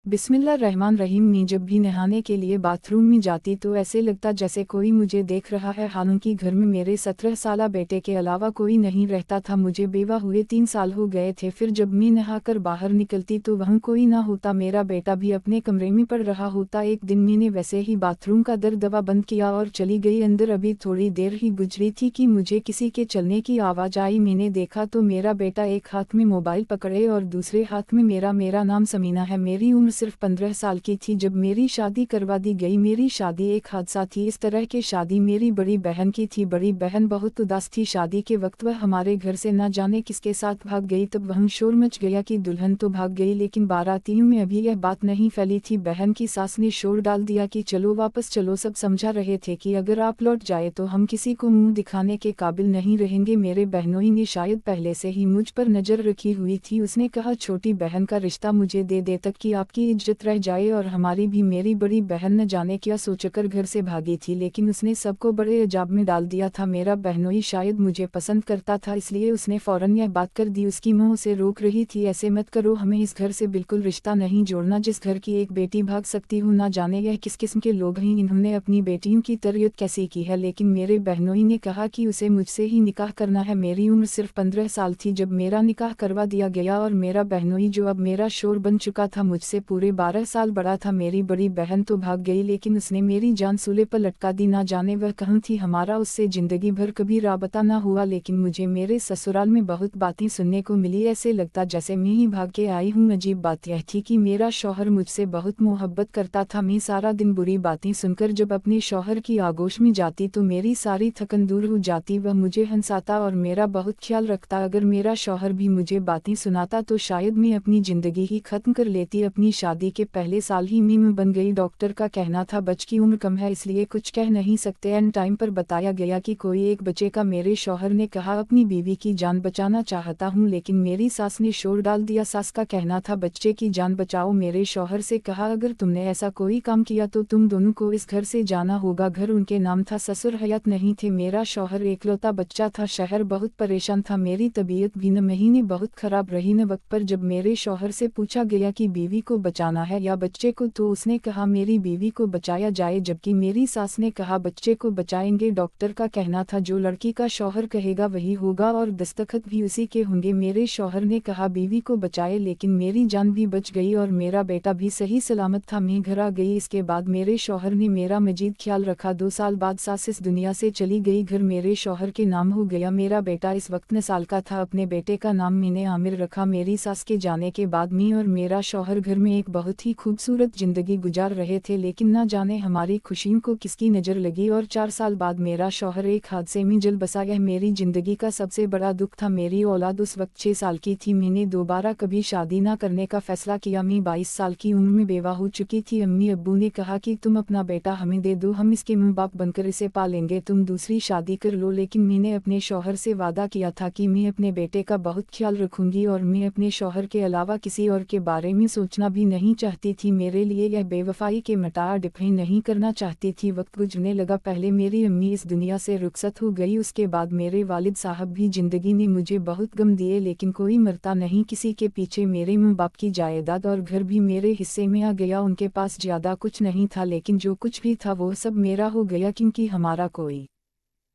बिस्मिल्लाहिर्रहमानिर्रहीम। मैं जब भी नहाने के लिए बाथरूम में जाती तो ऐसे लगता जैसे कोई मुझे देख रहा है। हालांकि घर में मेरे 17 साला बेटे के अलावा कोई नहीं रहता था। मुझे बेवा हुए 3 साल हो गए थे। फिर जब मैं नहाकर बाहर निकलती तो वहाँ कोई ना होता। मेरा बेटा भी अपने कमरे में पड़ रहा होता। एक दिन मैंने वैसे ही बाथरूम का दरवाजा बंद किया और चली गई अंदर। अभी थोड़ी देर ही गुजरी थी कि मुझे किसी के चलने की आवाज़ आई। मैंने देखा तो मेरा बेटा एक हाथ में मोबाइल पकड़े और दूसरे हाथ में मेरा नाम समीना है। मेरी उम्र सिर्फ 15 साल की थी जब मेरी शादी करवा दी गई। मेरी शादी एक हादसा थी। इस तरह की शादी मेरी बड़ी बहन की थी। बड़ी बहन बहुत उदास थी। शादी के वक्त वह हमारे घर से न जाने किसके साथ भाग गई। तब वहाँ शोर मच गया कि दुल्हन तो भाग गई, लेकिन बारातियों में अभी यह बात नहीं फैली थी। बहन की सास ने शोर डाल दिया कि चलो वापस चलो। सब समझा रहे थे कि अगर आप लौट जाए तो हम किसी को मुंह दिखाने के काबिल नहीं रहेंगे। मेरे बहनोई ने शायद पहले से ही मुझ पर नजर रखी हुई थी। उसने कहा छोटी बहन का रिश्ता मुझे दे दे तक कि आपकी इज्जत रह जाए और हमारी भी। मेरी बड़ी बहन न जाने क्या सोचकर घर से भागी थी, लेकिन उसने सबको बड़े अजाब में डाल दिया था। मेरा बहनोई शायद मुझे पसंद करता था, इसलिए उसने फौरन यह बात कर दी। उसकी मुंह उसे रोक रही थी, ऐसे मत करो, हमें इस घर से बिल्कुल रिश्ता नहीं जोड़ना। जिस घर की एक बेटी भाग सकती हूँ, ना जाने यह किस किस्म के लोग हैं, इन्होंने अपनी बेटियों की तरबियत कैसी की है। लेकिन मेरे बहनोई ने कहा कि उसे मुझसे ही निकाह करना है। मेरी उम्र सिर्फ 15 साल थी जब मेरा निकाह करवा दिया गया और मेरा बहनोई, जो अब मेरा शोर बन चुका था, मुझसे पूरे 12 साल बड़ा था। मेरी बड़ी बहन तो भाग गई, लेकिन उसने मेरी जान सूले पर लटका दी। ना जाने वह कहाँ थी। हमारा उससे जिंदगी भर कभी राबता ना हुआ, लेकिन मुझे मेरे ससुराल में बहुत बातें सुनने को मिली। ऐसे लगता जैसे मैं ही भाग के आई हूँ। अजीब बात यह थी कि मेरा शौहर मुझसे बहुत मोहब्बत करता था। मैं सारा दिन बुरी बातें सुनकर जब अपने शौहर की आगोश में जाती तो मेरी सारी थकन दूर हो जाती। वह मुझे हंसाता और मेरा बहुत ख्याल रखता। अगर मेरा शौहर भी मुझे बातें सुनाता तो शायद मैं अपनी जिंदगी ही खत्म कर लेती। अपनी शादी के पहले साल ही मैं बन गई। डॉक्टर का कहना था बच्ची की उम्र कम है, इसलिए कुछ कह नहीं सकते। एंड टाइम पर बताया गया कि कोई एक बच्चे का। मेरे शौहर ने कहा अपनी बीवी की जान बचाना चाहता हूँ, लेकिन मेरी सास ने शोर डाल दिया। सास का कहना था बच्चे की जान बचाओ। मेरे शौहर से कहा अगर तुमने ऐसा कोई काम किया तो तुम दोनों को इस घर से जाना होगा। घर उनके नाम था, ससुर हयात नहीं थे। मेरा शौहर एकलौता बच्चा था। शहर बहुत परेशान था। मेरी तबीयत भी न महीने बहुत खराब रही। न वक्त पर जब मेरे शौहर से पूछा गया कि बीवी को बचाना है या बच्चे को, तो उसने कहा मेरी बीवी को बचाया जाए, जबकि मेरी सास ने कहा बच्चे को बचाएंगे। डॉक्टर का कहना था जो लड़की का शौहर कहेगा वही होगा और दस्तखत भी उसी के होंगे। मेरे शौहर ने कहा बीवी को बचाए, लेकिन मेरी जान भी बच गई और मेरा बेटा भी सही सलामत था। मैं घर आ गई। इसके बाद मेरे शौहर ने मेरा मजीद ख्याल रखा। 2 साल बाद सास इस दुनिया से चली गई। घर मेरे शौहर के नाम हो गया। मेरा बेटा इस वक्त 9 साल का था। अपने बेटे का नाम मैंने आमिर रखा। मेरी सास के जाने के बाद मैं और मेरा शौहर घर में एक बहुत ही खूबसूरत जिंदगी गुजार रहे थे, लेकिन ना जाने हमारी खुशियों को किसकी नज़र लगी और 4 साल बाद मेरा शौहर एक हादसे में जल बसा। यह मेरी जिंदगी का सबसे बड़ा दुख था। मेरी औलाद उस वक्त 6 साल की थी। मैंने दोबारा कभी शादी ना करने का फैसला किया। मैं 22 साल की उम्र में बेवा हो चुकी थी। अम्मी अब्बू ने कहा कि तुम अपना बेटा हमें दे दो, हम इसके माँ बाप बनकर इसे पालेंगे, तुम दूसरी शादी कर लो। लेकिन मैंने अपने शौहर से वादा किया था कि मैं अपने बेटे का बहुत ख्याल रखूंगी और मैं अपने शौहर के अलावा किसी और के बारे में सोचना भी नहीं चाहती थी। मेरे लिए यह बेवफाई के मटा डिफाई नहीं करना चाहती थी। वक्त गुजरने लगा। पहले मेरी अम्मी इस दुनिया से रुखसत हो गई, उसके बाद मेरे वालिद साहब भी। जिंदगी ने मुझे बहुत गम दिए, लेकिन कोई मरता नहीं किसी के पीछे। मेरे माँ बाप की जायदाद और घर भी मेरे हिस्से में आ गया। उनके पास ज्यादा कुछ नहीं था, लेकिन जो कुछ भी था वो सब मेरा हो गया, क्योंकि हमारा कोई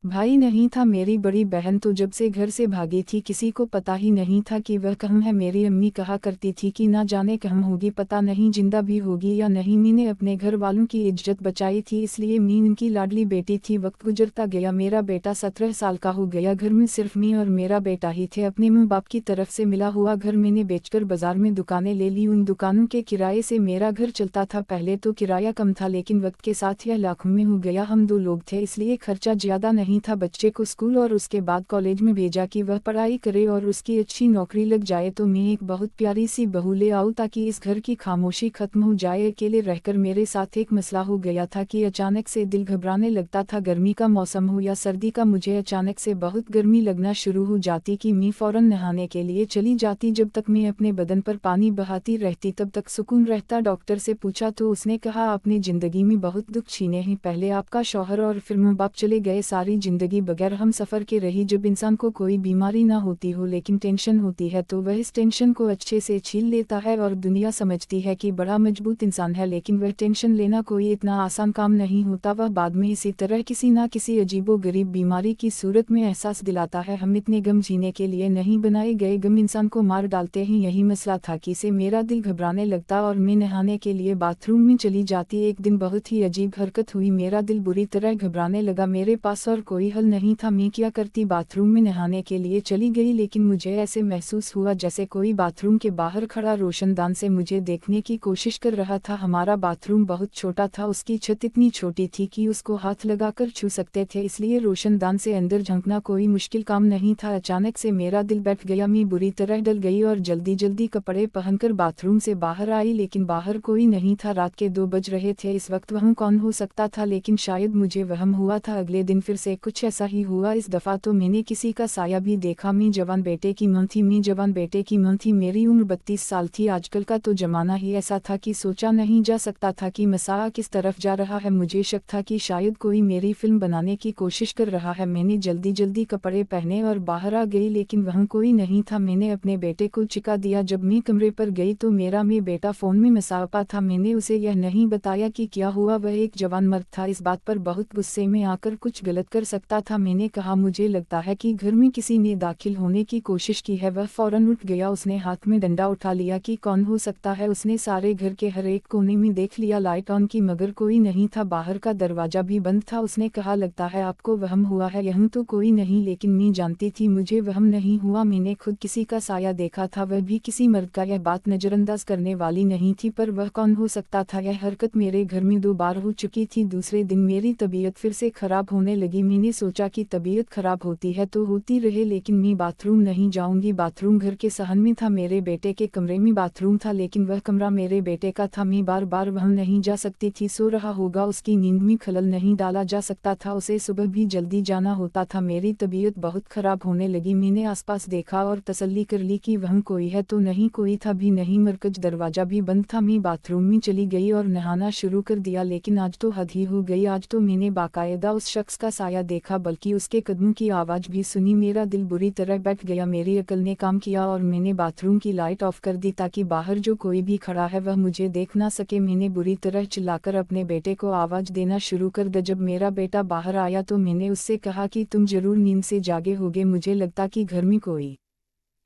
भाई नहीं था। मेरी बड़ी बहन तो जब से घर से भागी थी किसी को पता ही नहीं था कि वह कहाँ है। मेरी अम्मी कहा करती थी कि ना जाने कहाँ होगी, पता नहीं जिंदा भी होगी या नहीं। मैंने अपने घर वालों की इज्जत बचाई थी, इसलिए मैं उनकी लाडली बेटी थी। वक्त गुजरता गया। मेरा बेटा 17 साल का हो गया। घर में सिर्फ मैं और मेरा बेटा ही थे। अपने माँ बाप की तरफ से मिला हुआ घर मैंने बेचकर बाजार में दुकानें ले ली। उन दुकानों के किराए से मेरा घर चलता था। पहले तो किराया कम था, लेकिन वक्त के साथ यह लाखों में हो गया। हम 2 लोग थे, इसलिए खर्चा ज्यादा नहीं था। बच्चे को स्कूल और उसके बाद कॉलेज में भेजा कि वह पढ़ाई करे और उसकी अच्छी नौकरी लग जाए तो मैं एक बहुत प्यारी सी बहू ले आऊं, ताकि इस घर की खामोशी खत्म हो जाए। अकेले रहकर मेरे साथ एक मसला हो गया था कि अचानक से दिल घबराने लगता था। गर्मी का मौसम हो या सर्दी का, मुझे अचानक से बहुत गर्मी लगना शुरू हो जाती कि मैं फौरन नहाने के लिए चली जाती। जब तक मैं अपने बदन पर पानी बहाती रहती तब तक सुकून रहता। डॉक्टर से पूछा तो उसने कहा आपने जिंदगी में बहुत दुख छीने हैं। पहले आपका शौहर और फिर माँ बाप चले गए। सारी सारी ज़िंदगी बगैर हम सफ़र के रही। जब इंसान को कोई बीमारी ना होती हो लेकिन टेंशन होती है तो वह इस टेंशन को अच्छे से छील लेता है और दुनिया समझती है कि बड़ा मजबूत इंसान है, लेकिन वह टेंशन लेना कोई इतना आसान काम नहीं होता। वह बाद में इसी तरह किसी ना किसी अजीबोगरीब बीमारी की सूरत में एहसास दिलाता है। हम इतने गम जीने के लिए नहीं बनाए गए, गम इंसान को मार डालते हैं। यही मसला था कि से मेरा दिल घबराने लगता और मैं नहाने के लिए बाथरूम में चली जाती। एक दिन बहुत ही अजीब हरकत हुई, मेरा दिल बुरी तरह घबराने लगा। मेरे पास और कोई हल नहीं था, मैं क्या करती, बाथरूम में नहाने के लिए चली गई, लेकिन मुझे ऐसे महसूस हुआ जैसे कोई बाथरूम के बाहर खड़ा रोशनदान से मुझे देखने की कोशिश कर रहा था। हमारा बाथरूम बहुत छोटा था, उसकी छत इतनी छोटी थी कि उसको हाथ लगाकर छू सकते थे, इसलिए रोशनदान से अंदर झांकना कोई मुश्किल काम नहीं था। अचानक से मेरा दिल बैठ गया, मैं बुरी तरह डर गई और जल्दी जल्दी कपड़े पहनकर बाथरूम से बाहर आई, लेकिन बाहर कोई नहीं था। रात के 2 बज रहे थे। इस वक्त वह कौन हो सकता था, लेकिन शायद मुझे वहम हुआ था। अगले दिन फिर से कुछ ऐसा ही हुआ। इस दफ़ा तो मैंने किसी का साया भी देखा। मैं जवान बेटे की मां थी, मैं जवान बेटे की मां थी। मेरी उम्र 32 साल थी। आजकल का तो जमाना ही ऐसा था कि सोचा नहीं जा सकता था कि मसाआ किस तरफ जा रहा है। मुझे शक था कि शायद कोई मेरी फिल्म बनाने की कोशिश कर रहा है। मैंने जल्दी जल्दी कपड़े पहने और बाहर आ गई, लेकिन वहाँ कोई नहीं था। मैंने अपने बेटे को चिका दिया। जब मैं कमरे पर गई तो मेरा बेटा फ़ोन में मसापा था। मैंने उसे यह नहीं बताया कि क्या हुआ। वह एक जवान मर्द था, इस बात पर बहुत गुस्से में आकर कुछ गलत कर सकता था। मैंने कहा, मुझे लगता है कि घर में किसी ने दाखिल होने की कोशिश की है। वह फौरन उठ गया, उसने हाथ में डंडा उठा लिया कि कौन हो सकता है। उसने सारे घर के हर एक कोने में देख लिया, लाइट ऑन की, मगर कोई नहीं था। बाहर का दरवाजा भी बंद था। उसने कहा, लगता है आपको वहम हुआ है, यहाँ तो कोई नहीं। लेकिन मैं जानती थी मुझे वहम नहीं हुआ। मैंने खुद किसी का साया देखा था, वह भी किसी मर्द का। यह बात नज़रअंदाज करने वाली नहीं थी, पर वह कौन हो सकता था। यह हरकत मेरे घर में 2 बार हो चुकी थी। दूसरे दिन मेरी तबीयत फिर से खराब होने लगी। मैंने सोचा कि तबीयत खराब होती है तो होती रहे, लेकिन मैं बाथरूम नहीं जाऊंगी। बाथरूम घर के सहन में था, मेरे बेटे के कमरे में बाथरूम था, लेकिन वह कमरा मेरे बेटे का था। मैं बार बार वहाँ नहीं जा सकती थी। सो रहा होगा, उसकी नींद में खलल नहीं डाला जा सकता था, उसे सुबह भी जल्दी जाना होता था। मेरी तबीयत बहुत खराब होने लगी। मैंने आसपास देखा और तसल्ली कर ली कि वहाँ कोई है तो नहीं, कोई था भी नहीं। मरकज दरवाजा भी बंद था। मैं बाथरूम में चली गई और नहाना शुरू कर दिया, लेकिन आज तो हद ही हो गई। आज तो मैंने बाकायदा उस शख्स का साया देखा, बल्कि उसके कदमों की आवाज़ भी सुनी। मेरा दिल बुरी तरह बैठ गया। मेरी अकल ने काम किया और मैंने बाथरूम की लाइट ऑफ कर दी ताकि बाहर जो कोई भी खड़ा है वह मुझे देख ना सके। मैंने बुरी तरह चिल्लाकर अपने बेटे को आवाज़ देना शुरू कर दी। जब मेरा बेटा बाहर आया तो मैंने उससे कहा कि तुम जरूर नींद से जागे होगे, मुझे लगता कि घर में कोई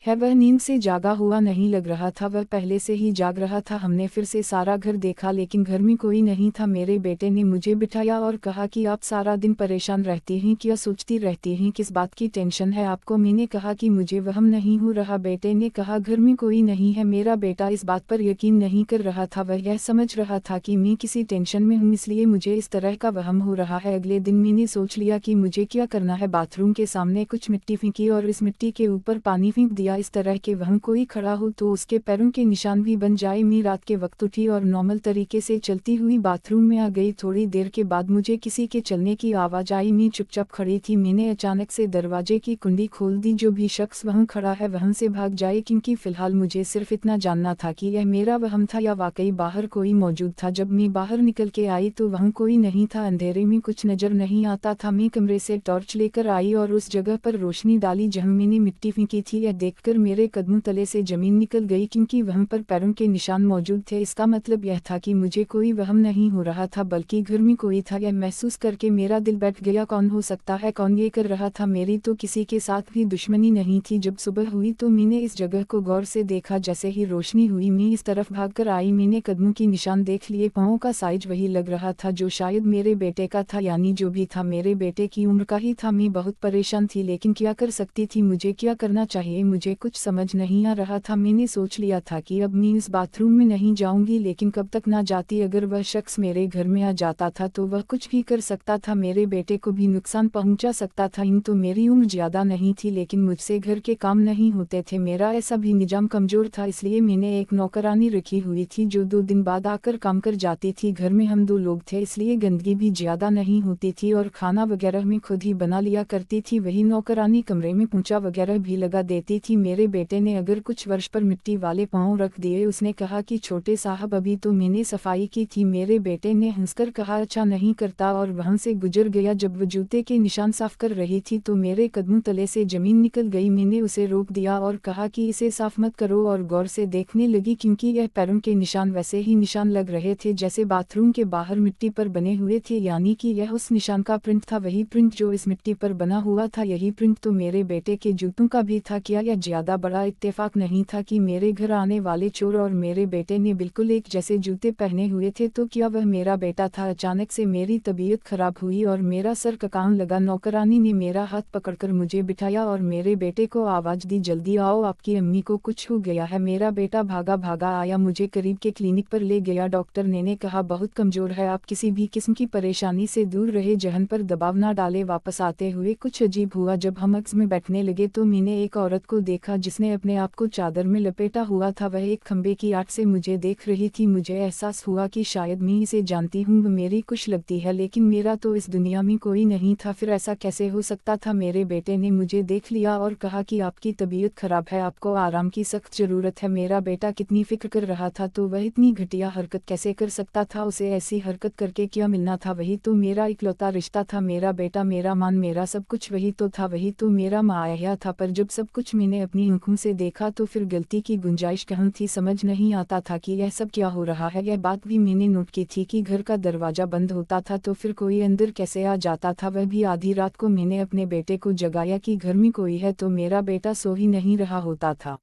है। वह नींद से जागा हुआ नहीं लग रहा था, वह पहले से ही जाग रहा था। हमने फिर से सारा घर देखा, लेकिन घर में कोई नहीं था। मेरे बेटे ने मुझे बिठाया और कहा कि आप सारा दिन परेशान रहती हैं, क्या सोचती रहती हैं, किस बात की टेंशन है आपको। मैंने कहा कि मुझे वहम नहीं हो रहा। बेटे ने कहा, घर में कोई नहीं है। मेरा बेटा इस बात पर यकीन नहीं कर रहा था। वह यह समझ रहा था कि मैं किसी टेंशन में हूँ, इसलिए मुझे इस तरह का वहम हो रहा है। अगले दिन मैंने सोच लिया कि मुझे क्या करना है। बाथरूम के सामने कुछ मिट्टी फेंकी और इस मिट्टी के ऊपर पानी फेंक दिया, इस तरह के वहाँ कोई खड़ा हो तो उसके पैरों के निशान भी बन जाए। मैं रात के वक्त उठी और नॉर्मल तरीके से चलती हुई बाथरूम में आ गई। थोड़ी देर के बाद मुझे किसी के चलने की आवाज़ आई। मैं चुपचाप खड़ी थी। मैंने अचानक से दरवाजे की कुंडी खोल दी। जो भी शख्स वहाँ खड़ा है वहाँ से भाग जाए, क्योंकि फ़िलहाल मुझे सिर्फ इतना जानना था कि यह मेरा वहम था या वाकई बाहर कोई मौजूद था। जब मैं बाहर निकल के आई तो वहाँ कोई नहीं था। अंधेरे में कुछ नज़र नहीं आता था। मैं कमरे से टॉर्च लेकर आई और उस जगह पर रोशनी डाली जहाँ मैंने मिट्टी फेंकी थी। यह देखकर मेरे कदमों तले से ज़मीन निकल गई, क्योंकि वहाँ पर पैरों के निशान मौजूद थे। इसका मतलब यह था कि मुझे कोई वहम नहीं हो रहा था, बल्कि घर में कोई था। यह महसूस करके मेरा दिल बैठ गया। कौन हो सकता है, कौन ये कर रहा था। मेरी तो किसी के साथ भी दुश्मनी नहीं थी। जब सुबह हुई तो मैंने इस जगह को गौर से देखा। जैसे ही रोशनी हुई मैं इस तरफ भाग कर आई। मैंने कदमों की निशान देख लिए। पाँव का साइज वही लग रहा था जो शायद मेरे बेटे का था, यानी जो भी था मेरे बेटे की उम्र का ही था। मैं बहुत परेशान थी, लेकिन क्या कर सकती थी, मुझे क्या करना चाहिए, मुझे कुछ समझ नहीं आ रहा था। मैंने सोच लिया था कि अब मैं इस बाथरूम में नहीं जाऊंगी, लेकिन कब तक ना जाती। अगर वह शख्स मेरे घर में आ जाता था तो वह कुछ भी कर सकता था, मेरे बेटे को भी नुकसान पहुंचा सकता था। इन तो मेरी उम्र ज़्यादा नहीं थी, लेकिन मुझसे घर के काम नहीं होते थे। मेरा ऐसा भी निजाम कमज़ोर था, इसलिए मैंने एक नौकरानी रखी हुई थी जो 2 दिन बाद आकर काम कर जाती थी। घर में हम 2 लोग थे, इसलिए गंदगी भी ज़्यादा नहीं होती थी और खाना वगैरह मैं खुद ही बना लिया करती थी। वही नौकरानी कमरे में पोंछा वगैरह भी लगा देती थी। मेरे बेटे ने अगर कुछ वर्ष पर मिट्टी वाले पाँव रख दिए। उसने कहा कि छोटे साहब अभी तो मैंने सफाई की थी। मेरे बेटे ने हंसकर कहा अच्छा नहीं करता और वहां से गुजर गया। जब वो जूते के निशान साफ कर रही थी तो मेरे कदमों तले से जमीन निकल गई। मैंने उसे रोक दिया और कहा कि इसे साफ मत करो और गौर से देखने लगी क्योंकि यह पैरों के निशान वैसे ही निशान लग रहे थे जैसे बाथरूम के बाहर मिट्टी पर बने हुए थे, यानी कि यह उस निशान का प्रिंट था, वही प्रिंट जो इस मिट्टी पर बना हुआ था। यही प्रिंट तो मेरे बेटे के जूतों का भी था। क्या यह ज्यादा बड़ा इत्तेफाक नहीं था कि मेरे घर आने वाले चोर और मेरे बेटे ने बिल्कुल एक जैसे जूते पहने हुए थे? तो क्या वह मेरा बेटा था? अचानक से मेरी तबीयत खराब हुई और मेरा सर ककान लगा। नौकरानी ने मेरा हाथ पकड़कर मुझे बिठाया और मेरे बेटे को आवाज दी, जल्दी आओ, आपकी अम्मी को कुछ हो गया है। मेरा बेटा भागा भागा आया, मुझे करीब के क्लिनिक पर ले गया। डॉक्टर ने कहा बहुत कमजोर है, आप किसी भी किस्म की परेशानी से दूर रहे, जहन पर दबाव ना डाले। वापस आते हुए कुछ अजीब हुआ। जब हम अक्स में बैठने लगे तो मैंने एक औरत को देखा जिसने अपने आप को चादर में लपेटा हुआ था। वह एक खंबे की आड़ से मुझे देख रही थी। मुझे एहसास हुआ कि शायद मैं इसे जानती हूँ, मेरी कुछ लगती है, लेकिन मेरा तो इस दुनिया में कोई नहीं था। फिर ऐसा कैसे हो सकता था? मेरे बेटे ने मुझे देख लिया और कहा कि आपकी तबीयत खराब है, आपको आराम की सख्त जरूरत है। मेरा बेटा कितनी फिक्र कर रहा था, तो वह इतनी घटिया हरकत कैसे कर सकता था? उसे ऐसी हरकत करके क्या मिलना था? वही तो मेरा इकलौता रिश्ता था, मेरा बेटा, मेरा मान, मेरा सब कुछ वही तो था, वही तो मेरा माया था। पर जब सब कुछ मैंने अपनी आंखों से देखा तो फिर गलती की गुंजाइश कहाँ थी? समझ नहीं आता था कि यह सब क्या हो रहा है। यह बात भी मैंने नोट की थी कि घर का दरवाजा बंद होता था तो फिर कोई अंदर कैसे आ जाता था, वह भी आधी रात को। मैंने अपने बेटे को जगाया कि घर में कोई है, तो मेरा बेटा सो ही नहीं रहा होता था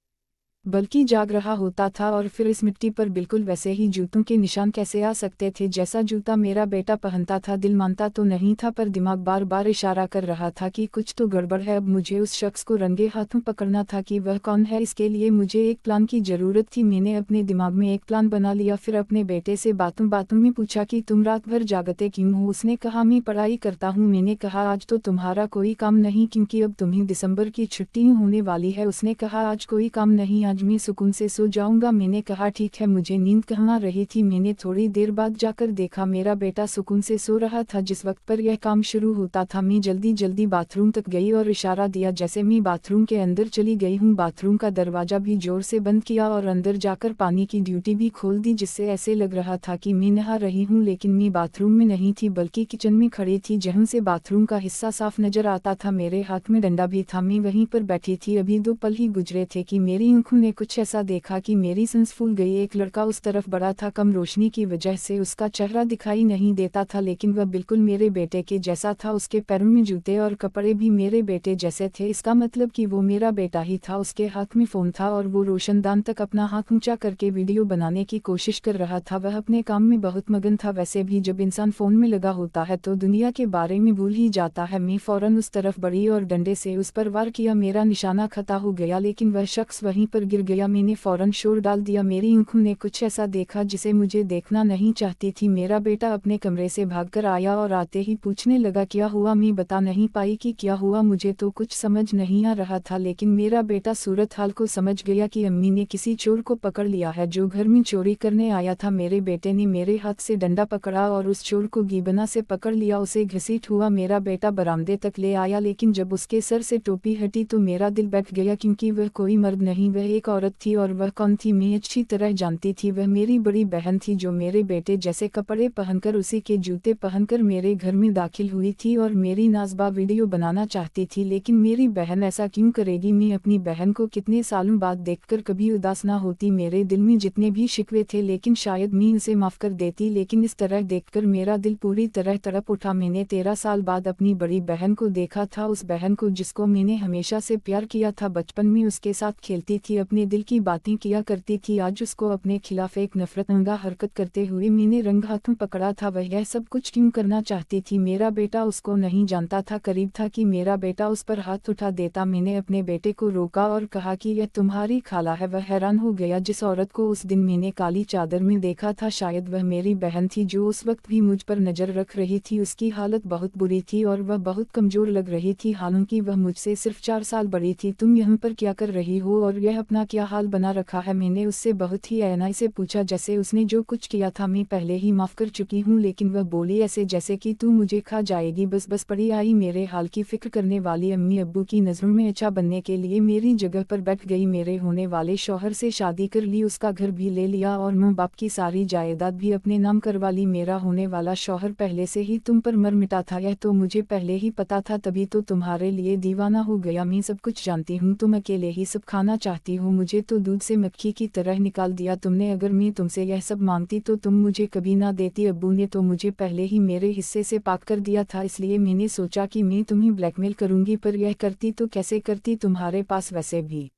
बल्कि जाग रहा होता था। और फिर इस मिट्टी पर बिल्कुल वैसे ही जूतों के निशान कैसे आ सकते थे जैसा जूता मेरा बेटा पहनता था? दिल मानता तो नहीं था पर दिमाग बार बार इशारा कर रहा था कि कुछ तो गड़बड़ है। अब मुझे उस शख्स को रंगे हाथों पकड़ना था कि वह कौन है। इसके लिए मुझे एक प्लान की जरूरत थी। मैंने अपने दिमाग में एक प्लान बना लिया। फिर अपने बेटे से बातों बातों में पूछा कि तुम रात भर जागते क्यों हो? उसने कहा मैं पढ़ाई करता हूँ। मैंने कहा आज तो तुम्हारा कोई काम नहीं क्योंकि अब तुम्हें दिसंबर की छुट्टी होने वाली है। उसने कहा आज कोई काम नहीं, आज मैं सुकून से सो जाऊंगा। मैंने कहा ठीक है, मुझे नींद कहाँ रही थी। मैंने थोड़ी देर बाद जाकर देखा मेरा बेटा सुकून से सो रहा था। जिस वक्त पर यह काम शुरू होता था मैं जल्दी जल्दी बाथरूम तक गई और इशारा दिया जैसे मैं बाथरूम के अंदर चली गई हूँ। बाथरूम का दरवाजा भी जोर से बंद किया और अंदर जाकर पानी की ड्यूटी भी खोल दी, जिससे ऐसे लग रहा था कि मैं नहा रही हूँ, लेकिन मैं बाथरूम में नहीं थी बल्कि किचन में खड़ी थी जहाँ से बाथरूम का हिस्सा साफ नजर आता था। मेरे हाथ में डंडा भी था, मैं वहीं पर बैठी थी। अभी 2 पल ही गुजरे थे कि मेरी आंखों ने कुछ ऐसा देखा कि मेरी सांस फूल गई। एक लड़का उस तरफ बड़ा था, कम रोशनी की वजह से उसका चेहरा दिखाई नहीं देता था, लेकिन वह बिल्कुल मेरे बेटे के जैसा था। उसके पैरों में जूते और कपड़े भी मेरे बेटे जैसे थे, इसका मतलब कि वो मेरा बेटा ही था। उसके हाथ में फोन था और वो रोशनदान तक अपना हाथ ऊंचा करके वीडियो बनाने की कोशिश कर रहा था। वह अपने काम में बहुत मगन था। वैसे भी जब इंसान फोन में लगा होता है तो दुनिया के बारे में भूल ही जाता है। मैं फौरन उस तरफ बढ़ी और डंडे से उस पर वार किया। मेरा निशाना खता हो गया लेकिन वह शख्स वहीं पर गिर गया। मैंने फौरन शोर डाल दिया। मेरी आंखों ने कुछ ऐसा देखा जिसे मुझे देखना नहीं चाहती थी। मेरा बेटा अपने कमरे से भागकर आया और आते ही पूछने लगा क्या हुआ। मैं बता नहीं पाई कि क्या हुआ, मुझे तो कुछ समझ नहीं आ रहा था, लेकिन मेरा बेटा सूरत हाल को समझ गया कि अम्मी ने किसी चोर को पकड़ लिया है जो घर में चोरी करने आया था। मेरे बेटे ने मेरे हाथ से डंडा पकड़ा और उस चोर को गीबना से पकड़ लिया, उसे घसीट हुआ मेरा बेटा बरामदे तक ले आया। लेकिन जब उसके सर से टोपी हटी तो मेरा दिल बैठ गया क्योंकि वह कोई मर्द नहीं, वह एक औरत थी। और वह कौन थी मैं अच्छी तरह जानती थी, वह मेरी बड़ी बहन थी जो मेरे बेटे जैसे कपड़े पहनकर उसी के जूते पहनकर मेरे घर में दाखिल हुई थी और मेरी नाज़बा वीडियो बनाना चाहती थी। लेकिन मेरी बहन ऐसा क्यों करेगी? मैं अपनी बहन को कितने सालों बाद देखकर कभी उदास ना होती। मेरे दिल में जितने भी शिकवे थे लेकिन शायद मैं उसे माफ कर देती, लेकिन इस तरह देखकर मेरा दिल पूरी तरह तड़प उठा। मैंने 13 साल बाद अपनी बड़ी बहन को देखा था, उस बहन को जिसको मैंने हमेशा से प्यार किया था। बचपन में उसके साथ खेलती थी, अपने दिल की बातें किया करती थी। आज उसको अपने खिलाफ एक नफरत अंगा हरकत करते हुए मैंने रंग हाथों पकड़ा था। वह यह सब कुछ क्यों करना चाहती थी? मेरा बेटा उसको नहीं जानता था, करीब था कि मेरा बेटा उस पर हाथ उठा देता। मैंने अपने बेटे को रोका और कहा कि यह तुम्हारी खाला है। वह हैरान हो गया। जिस औरत को उस दिन मैंने काली चादर में देखा था शायद वह मेरी बहन थी जो उस वक्त भी मुझ पर नजर रख रही थी। उसकी हालत बहुत बुरी थी और वह बहुत कमजोर लग रही थी, हालांकि वह मुझसे सिर्फ 4 साल बड़ी थी। तुम यहाँ पर क्या कर रही हो? और यह अपना अपना क्या हाल बना रखा है। मैंने उससे बहुत ही ऐनाई से पूछा, जैसे उसने जो कुछ किया था मैं पहले ही माफ़ कर चुकी हूँ, लेकिन वह बोली ऐसे जैसे कि तू मुझे खा जाएगी। बस पड़ी आई मेरे हाल की फिक्र करने वाली अम्मी अब्बू की नज़रों में अच्छा बनने के लिए मेरी जगह पर बैठ गई। मेरे होने वाले शौहर से शादी कर ली, उसका घर भी ले लिया और माँ बाप की सारी जायदाद भी अपने नाम करवा ली। मेरा होने वाला शौहर पहले से ही तुम पर मर मिटा था, यह तो मुझे पहले ही पता था, तभी तो तुम्हारे लिए दीवाना हो गया। मैं सब कुछ जानती हूँ, तुम अकेले ही सब खाना चाहती हो, मुझे तो दूध से मक्खी की तरह निकाल दिया तुमने। अगर मैं तुमसे यह सब मांगती तो तुम मुझे कभी ना देती। अब्बू ने तो मुझे पहले ही मेरे हिस्से से पाक कर दिया था, इसलिए मैंने सोचा कि मैं तुम्हें ब्लैकमेल करूंगी, पर यह करती तो कैसे करती, तुम्हारे पास वैसे भी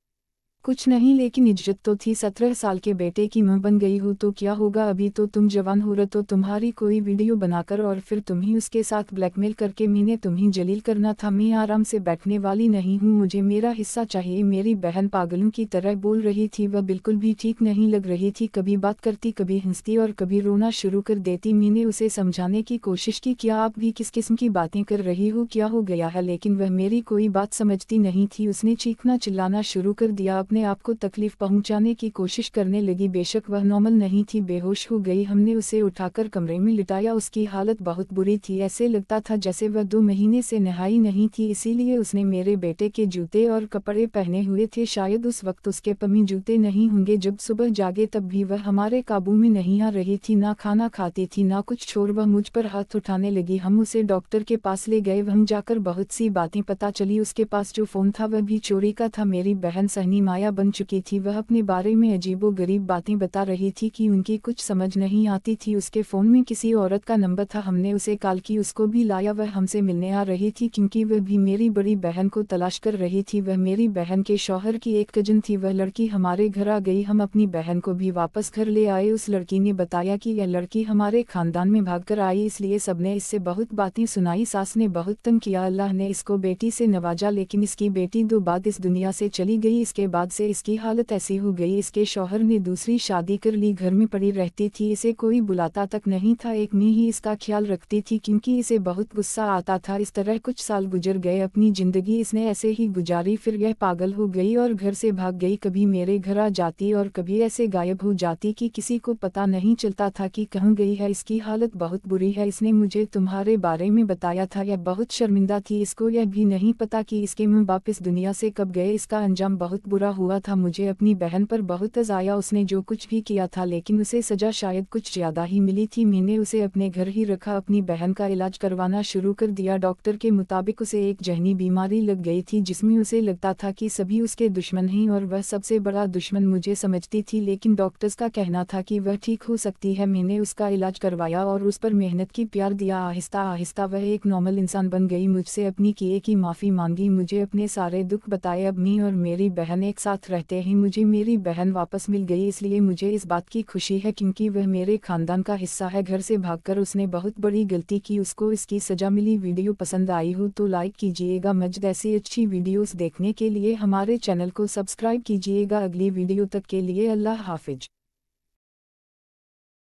कुछ नहीं, लेकिन इज्जत तो थी। 17 साल के बेटे की मां बन गई हूँ तो क्या होगा, अभी तो तुम जवान हो रहे, तो तुम्हारी कोई वीडियो बनाकर और फिर तुम्हें उसके साथ ब्लैकमेल करके मैंने तुम्हें जलील करना था। मैं आराम से बैठने वाली नहीं हूँ, मुझे मेरा हिस्सा चाहिए। मेरी बहन पागलों की तरह बोल रही थी, वह बिल्कुल भी ठीक नहीं लग रही थी, कभी बात करती कभी हंसती और कभी रोना शुरू कर देती। मैंने उसे समझाने की कोशिश की, क्या आप भी किस किस्म की बातें कर रही हो, क्या हो गया है, लेकिन वह मेरी कोई बात समझती नहीं थी। उसने चीखना चिल्लाना शुरू कर दिया, अपने आप को तकलीफ पहुंचाने की कोशिश करने लगी। बेशक वह नॉर्मल नहीं थी, बेहोश हो गई। हमने उसे उठाकर कमरे में लिटाया, उसकी हालत बहुत बुरी थी, ऐसे लगता था जैसे वह 2 महीने से नहाई नहीं थी, इसीलिए उसने मेरे बेटे के जूते और कपड़े पहने हुए थे। शायद उस वक्त उसके पमी जूते नहीं होंगे। जब सुबह जागे तब भी वह हमारे काबू में नहीं आ रही थी, ना खाना खाती थी ना कुछ छोड़। वह मुझ पर हाथ उठाने लगी, हम उसे डॉक्टर के पास ले गए। वह जाकर बहुत सी बातें पता चली, उसके पास जो फ़ोन था वह भी चोरी का था। मेरी बहन सहनी माया बन चुकी थी, वह अपने बारे में अजीबोगरीब बातें बता रही थी कि उनकी कुछ समझ नहीं आती थी। उसके फ़ोन में किसी औरत का नंबर था, हमने उसे कॉल की, उसको भी लाया। वह हमसे मिलने आ रही थी क्योंकि वह भी मेरी बड़ी बहन को तलाश कर रही थी। वह मेरी बहन के शौहर की एक कजन थी। वह लड़की हमारे घर आ गई, हम अपनी बहन को भी वापस घर ले आए। उस लड़की ने बताया कि यह लड़की हमारे खानदान में भागकर आई, इसलिए सबने इससे बहुत बातें सुनाई। सास ने बहुत तंग किया, अल्लाह ने इसको बेटी से नवाजा, लेकिन इसकी बेटी 2 बाद इस दुनिया से चली गई। इसके बाद से इसकी हालत ऐसी हो गई, इसके शौहर ने दूसरी शादी कर ली, घर में पड़ी रहती थी, इसे कोई बुलाता तक नहीं था, एक मैं ही इसका ख्याल रखती थी क्योंकि इसे बहुत गुस्सा आता था। इस तरह कुछ साल गुजर गए, अपनी जिंदगी इसने ऐसे ही गुजारी। फिर यह पागल हो गई और घर से भाग गई, कभी मेरे घर आ जाती और कभी ऐसे गायब हो जाती कि किसी को पता नहीं चलता था कि कहाँ गई है। इसकी हालत बहुत बुरी है, इसने मुझे तुम्हारे बारे में बताया था। यह बहुत शर्मिंदा थी, इसको यह भी नहीं पता कि इसके माँ बाप इस दुनिया से कब गए। इसका अंजाम बहुत बुरा हुआ था, मुझे अपनी बहन पर बहुत आया उसने जो कुछ भी किया था, लेकिन उसे सजा शायद कुछ ज्यादा ही मिली थी। मैंने उसे अपने घर ही रखा, अपनी बहन का इलाज करवाना शुरू कर दिया। डॉक्टर के मुताबिक उसे एक जहनी बीमारी लग गई थी जिसमें उसे लगता था कि सभी उसके दुश्मन हैं और वह सबसे बड़ा दुश्मन मुझे समझती थी, लेकिन डॉक्टर्स का कहना था कि वह ठीक हो सकती है। मैंने उसका इलाज करवाया और उस पर मेहनत की, प्यार दिया। आहिस्ता आहिस्ता वह एक नॉर्मल इंसान बन गई, मुझसे अपनी किए की माफ़ी मांगी, मुझे अपने सारे दुख बताए। अब मैं और मेरी बहन एक साथ रहते हैं, मुझे मेरी बहन वापस मिल गई, इसलिए मुझे इस बात की खुशी है क्योंकि वह मेरे खानदान का हिस्सा है। घर से भागकर उसने बहुत बड़ी गलती की, उसको इसकी सजा मिली। वीडियो पसंद आई हो तो लाइक कीजिएगा। मज़ीद ऐसी अच्छी वीडियोस देखने के लिए हमारे चैनल को सब्सक्राइब कीजिएगा। अगली वीडियो तक के लिए अल्लाह हाफिज।